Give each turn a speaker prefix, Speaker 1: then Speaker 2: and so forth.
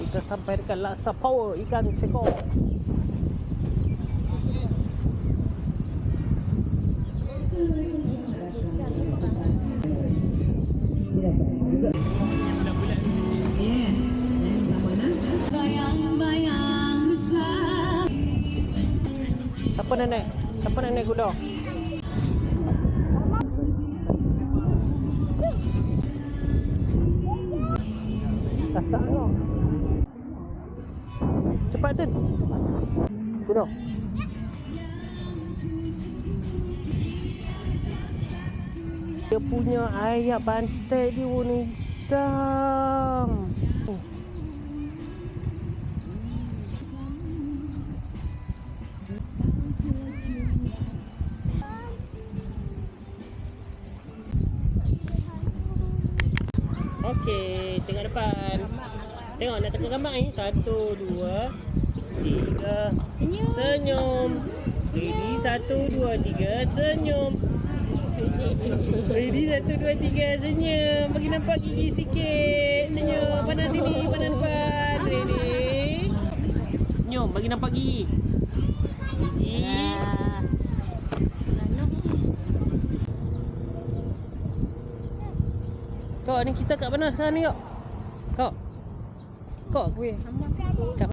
Speaker 1: kita sampai dekat Laksa Power ikan sekor. Siapa nenek? Siapa nenek kuda? Kasak kau. Cepat tu. Kuda. Dia punya ayak pantai dia warna hitam. Okey, tengok depan. Tengok nak tengok gambar ni. 1, 2, 3. Senyum. Ready, 1, 2, 3. Senyum. Ready, 1, 2, 3. Senyum. Bagi nampak gigi sikit. Senyum. Pandang sini, pandang depan. Ready. Senyum. Bagi nampak gigi. Gigi. Kau ni kita kat mana sekarang ni kau? Kau? Kau? Kat